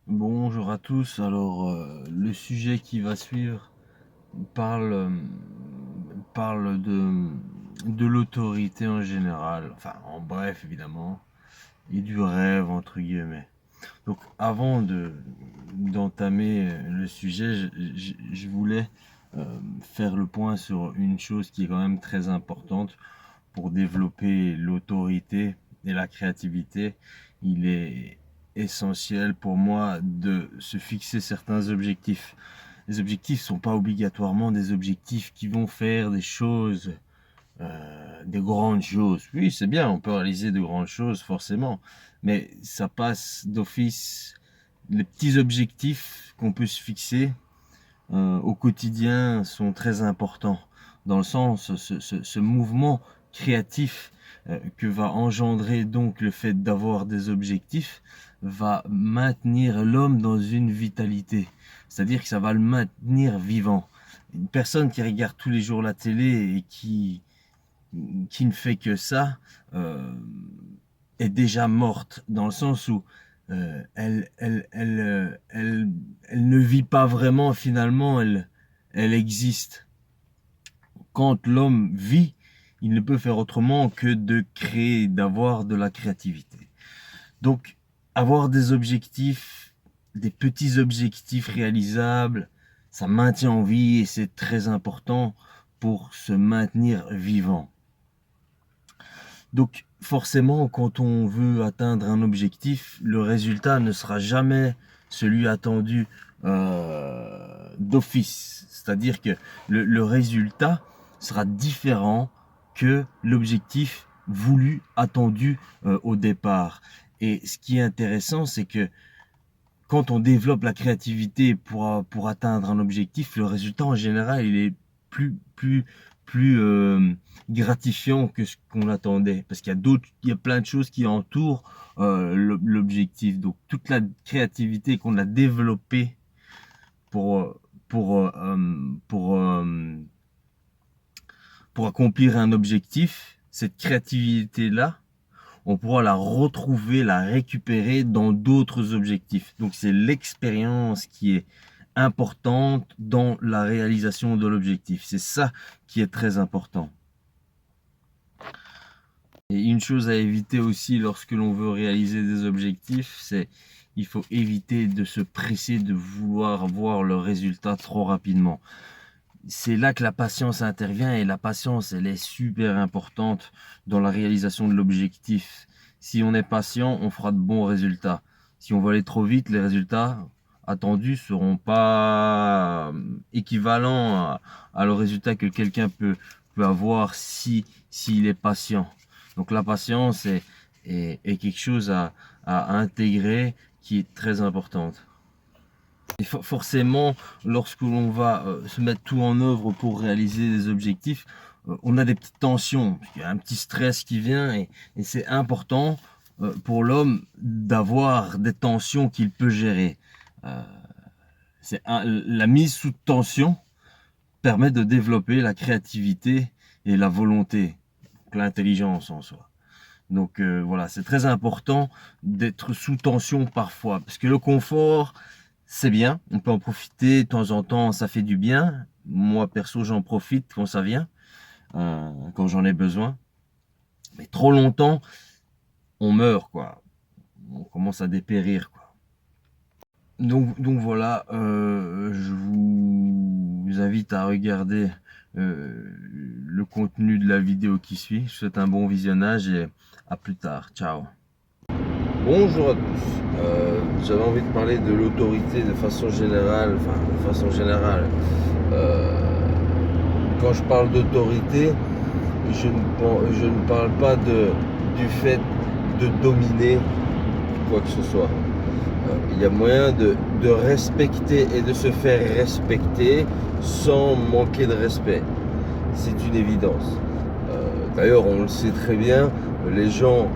Bonjour à tous. Alors, le sujet qui va suivre parle, parle de l'autorité en général, enfin en bref évidemment, et du rêve entre guillemets. Donc avant d'entamer le sujet, je voulais faire le point sur une chose qui est quand même très importante pour développer l'autorité et la créativité. Il est essentiel pour moi de se fixer certains objectifs. Les objectifs ne sont pas obligatoirement des objectifs qui vont faire des choses, des grandes choses. Oui, c'est bien, on peut réaliser de grandes choses forcément, mais ça passe d'office. Les petits objectifs qu'on peut se fixer au quotidien sont très importants, dans le sens, ce mouvement créatif que va engendrer donc le fait d'avoir des objectifs va maintenir l'homme dans une vitalité, c'est-à-dire que ça va le maintenir vivant. Une personne qui regarde tous les jours la télé et qui ne fait que ça est déjà morte, dans le sens où elle ne vit pas vraiment finalement, elle existe. Quand l'homme vit, il ne peut faire autrement que de créer, d'avoir de la créativité. Donc, avoir des objectifs, des petits objectifs réalisables, ça maintient en vie et c'est très important pour se maintenir vivant. Donc forcément, quand on veut atteindre un objectif, le résultat ne sera jamais celui attendu d'office. C'est-à-dire que le résultat sera différent que l'objectif voulu, attendu au départ. Et ce qui est intéressant, c'est que quand on développe la créativité pour atteindre un objectif, le résultat en général, il est plus gratifiant que ce qu'on attendait. Parce il y a plein de choses qui entourent l'objectif. Donc toute la créativité qu'on a développée pour, pour, euh, pour, euh, pour accomplir un objectif, cette créativité-là, on pourra la retrouver, la récupérer dans d'autres objectifs. Donc c'est l'expérience qui est importante dans la réalisation de l'objectif. C'est ça qui est très important. Et une chose à éviter aussi lorsque l'on veut réaliser des objectifs, c'est il faut éviter de se presser, de vouloir voir le résultat trop rapidement. C'est là que la patience intervient et la patience, elle est super importante dans la réalisation de l'objectif. Si on est patient, on fera de bons résultats. Si on veut aller trop vite, les résultats attendus seront pas équivalents à le résultat que quelqu'un peut avoir s'il est patient. Donc la patience est quelque chose à intégrer qui est très importante. Et forcément, lorsque l'on va se mettre tout en œuvre pour réaliser des objectifs, on a des petites tensions, il y a un petit stress qui vient et c'est important pour l'homme d'avoir des tensions qu'il peut gérer. Euh, la mise sous tension permet de développer la créativité et la volonté, l'intelligence en soi. Donc voilà, c'est très important d'être sous tension parfois, parce que le confort, c'est bien, on peut en profiter de temps en temps, ça fait du bien. Moi perso, j'en profite quand ça vient, quand j'en ai besoin. Mais trop longtemps, on meurt, quoi. On commence à dépérir, quoi. Donc voilà, je vous invite à regarder le contenu de la vidéo qui suit. Je vous souhaite un bon visionnage et à plus tard. Ciao. Bonjour à tous. J'avais envie de parler de l'autorité de façon générale. Enfin, de façon générale. Euh, Quand je parle d'autorité, je ne parle pas du fait de dominer quoi que ce soit. Il y a moyen de respecter et de se faire respecter sans manquer de respect. C'est une évidence. D'ailleurs, on le sait très bien, les gens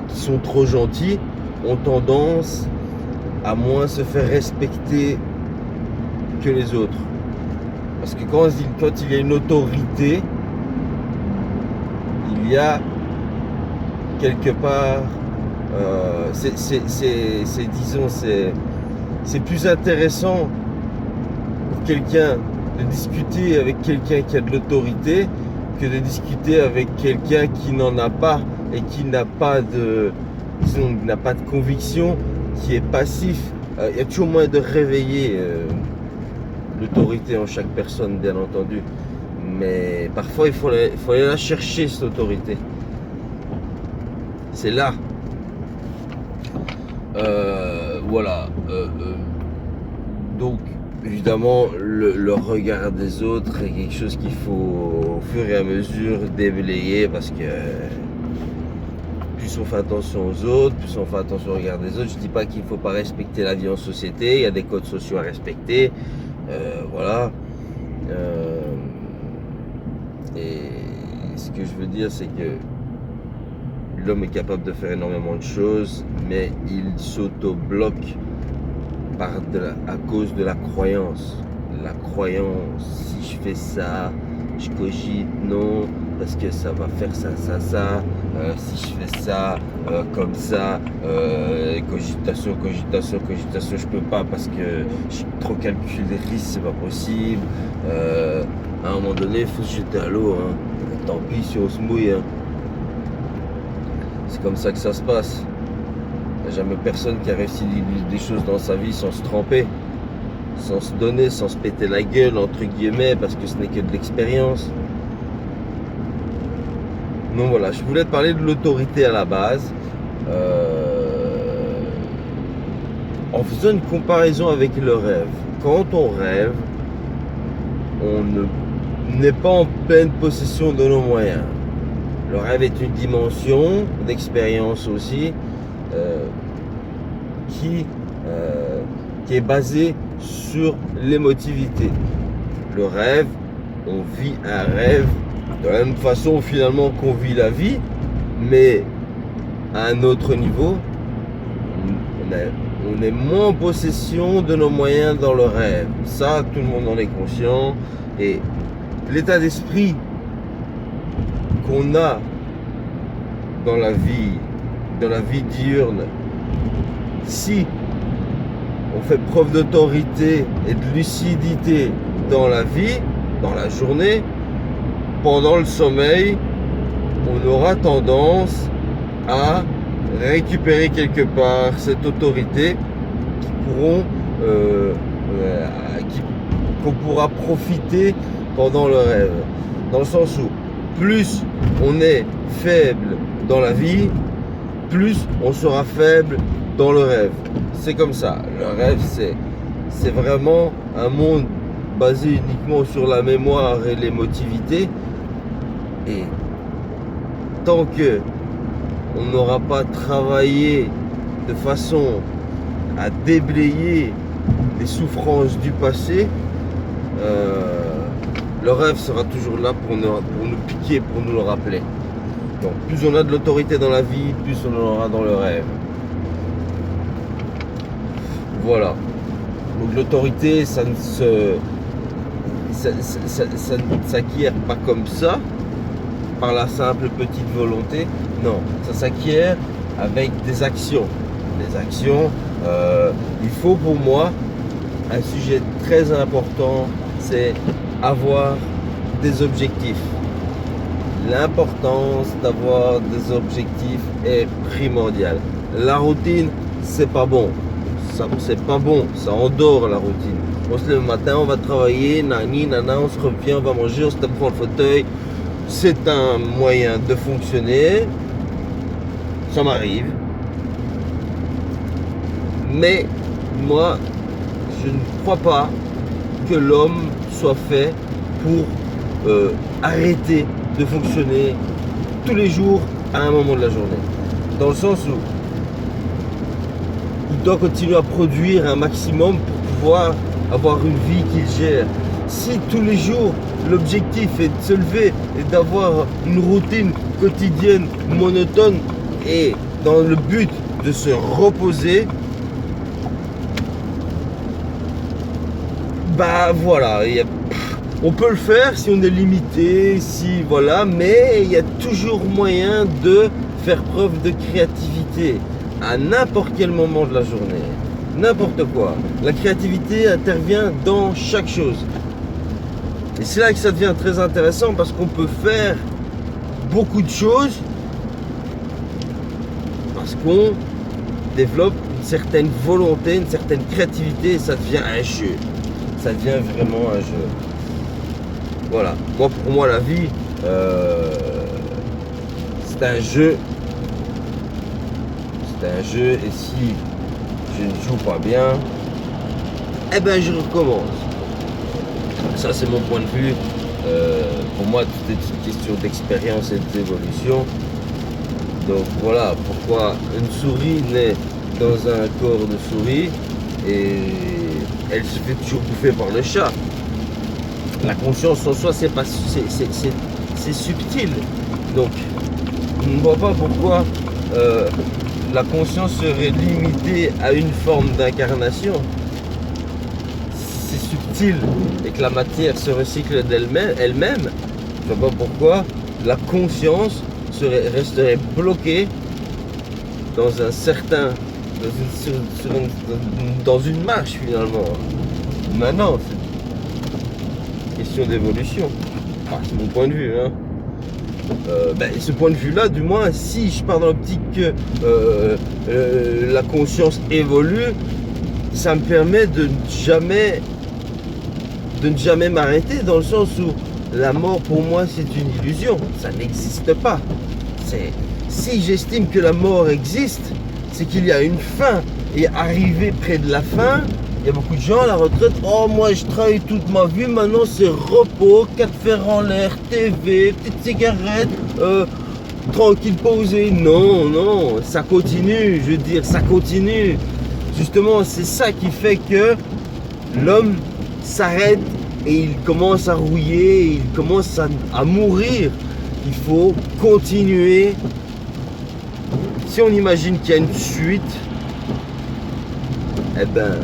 qui sont trop gentils ont tendance à moins se faire respecter que les autres. Parce que quand il y a une autorité, il y a quelque part, disons, c'est plus intéressant pour quelqu'un de discuter avec quelqu'un qui a de l'autorité que de discuter avec quelqu'un qui n'en a pas et qui n'a pas de conviction, qui est passif. Il y a toujours moyen de réveiller l'autorité en chaque personne, bien entendu. Mais parfois, il faut aller la chercher, cette autorité. C'est là. Voilà. Donc, évidemment, le regard des autres est quelque chose qu'il faut, au fur et à mesure, déblayer, parce que plus on fait attention aux autres, plus on fait attention au regard des autres. Je dis pas qu'il ne faut pas respecter la vie en société, il y a des codes sociaux à respecter. Voilà. Et ce que je veux dire, c'est que l'homme est capable de faire énormément de choses, mais il s'auto-bloque à cause de la croyance. La croyance, si je fais ça, je cogite, non, parce que ça va faire ça. Si je fais ça, comme ça, cogitation, je peux pas parce que je suis trop calculatrice, c'est pas possible. À un moment donné, il faut se jeter à l'eau. Hein. Tant pis si on se mouille. Hein. C'est comme ça que ça se passe. Il n'y a jamais personne qui a réussi des choses dans sa vie sans se tremper, sans se donner, sans se péter la gueule, entre guillemets, parce que ce n'est que de l'expérience. Donc voilà, je voulais te parler de l'autorité à la base, en faisant une comparaison avec le rêve. Quand on rêve, on n'est pas en pleine possession de nos moyens. Le rêve est une dimension d'expérience aussi, qui est basée sur l'émotivité. Le rêve, on vit un rêve de la même façon finalement qu'on vit la vie, mais à un autre niveau. On est moins en possession de nos moyens dans le rêve. Ça, tout le monde en est conscient. Et l'état d'esprit qu'on a dans la vie diurne, si on fait preuve d'autorité et de lucidité dans la vie, dans la journée, pendant le sommeil, on aura tendance à récupérer quelque part cette autorité qu'on pourra profiter pendant le rêve. Dans le sens où plus on est faible dans la vie, plus on sera faible dans le rêve. C'est comme ça. Le rêve, c'est vraiment un monde basé uniquement sur la mémoire et l'émotivité. Et tant que on n'aura pas travaillé de façon à déblayer les souffrances du passé, le rêve sera toujours là pour nous piquer, pour nous le rappeler. Donc plus on a de l'autorité dans la vie, plus on en aura dans le rêve. Voilà. Donc l'autorité, ça ne s'acquiert pas comme ça, par la simple petite volonté. Non, ça s'acquiert avec des actions. Des actions, il faut pour moi, un sujet très important, c'est avoir des objectifs. L'importance d'avoir des objectifs est primordiale. La routine, c'est pas bon. C'est pas bon, ça endort la routine. On se lève le matin, on va travailler, on se revient, on va manger, on se tape dans le fauteuil. C'est un moyen de fonctionner, ça m'arrive. Mais moi, je ne crois pas que l'homme soit fait pour arrêter de fonctionner tous les jours à un moment de la journée. Dans le sens où il doit continuer à produire un maximum pour pouvoir avoir une vie qu'il gère. Si tous les jours l'objectif est de se lever et d'avoir une routine quotidienne monotone et dans le but de se reposer, bah voilà, on peut le faire si on est limité, si voilà, mais il y a toujours moyen de faire preuve de créativité à n'importe quel moment de la journée. n'importe quoi. La créativité intervient dans chaque chose. Et c'est là que ça devient très intéressant parce qu'on peut faire beaucoup de choses parce qu'on développe une certaine volonté, une certaine créativité et ça devient un jeu. Ça devient vraiment un jeu. Voilà. Moi, pour moi, la vie, c'est un jeu. C'est un jeu et si je ne joue pas bien, eh ben je recommence. Ça c'est mon point de vue. Pour moi tout est une question d'expérience et d'évolution. Donc voilà pourquoi une souris naît dans un corps de souris et elle se fait toujours bouffer par le chat. La conscience en soi c'est subtil. Donc je ne vois pas pourquoi la conscience serait limitée à une forme d'incarnation. C'est subtil et que la matière se recycle d'elle-même, je ne vois pas pourquoi la conscience resterait bloquée dans un certain, dans une marche finalement. Maintenant, c'est une question d'évolution. Ah, c'est mon point de vue. Hein. Ce point de vue-là, du moins, si je pars dans l'optique que la conscience évolue, ça me permet de ne jamais m'arrêter, dans le sens où la mort pour moi c'est une illusion, ça n'existe pas. Si j'estime que la mort existe, c'est qu'il y a une fin, et arrivé près de la fin, il y a beaucoup de gens à la retraite, oh moi je travaille toute ma vie, maintenant c'est repos, 4 fers en l'air, TV, petite cigarette, tranquille posé. Non, ça continue, je veux dire, ça continue. Justement, c'est ça qui fait que l'homme s'arrête et il commence à rouiller, il commence à mourir. Il faut continuer. Si on imagine qu'il y a une suite, eh ben,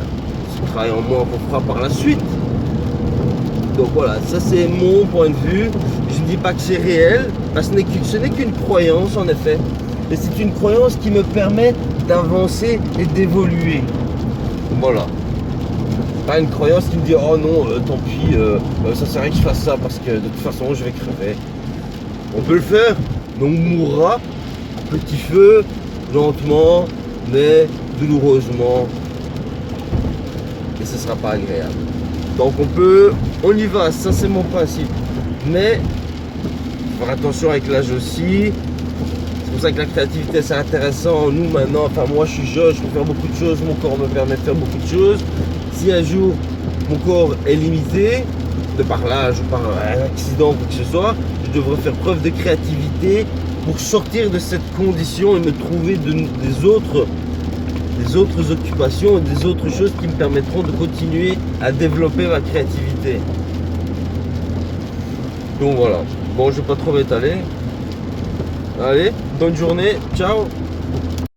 ce travail en moins qu'on fera par la suite. Donc voilà, ça c'est mon point de vue. Je ne dis pas que c'est réel, parce que ce n'est qu'une croyance en effet. Mais c'est une croyance qui me permet d'avancer et d'évoluer. Voilà. Pas une croyance qui me dit oh non, tant pis, ça sert à rien que je fasse ça parce que de toute façon je vais crever. On peut le faire, mais on mourra à petit feu, lentement, mais douloureusement. Et ce sera pas agréable. Donc on y va, ça c'est mon principe. Mais faire attention avec l'âge aussi. C'est pour ça que la créativité c'est intéressant. Nous maintenant, enfin moi je suis jeune, je peux faire beaucoup de choses, mon corps me permet de faire beaucoup de choses. Si un jour mon corps est limité, de par l'âge ou par un accident ou quoi que ce soit, je devrais faire preuve de créativité pour sortir de cette condition et me trouver des autres occupations, des autres choses qui me permettront de continuer à développer ma créativité. Donc voilà, bon je vais pas trop m'étaler. Allez, bonne journée, ciao.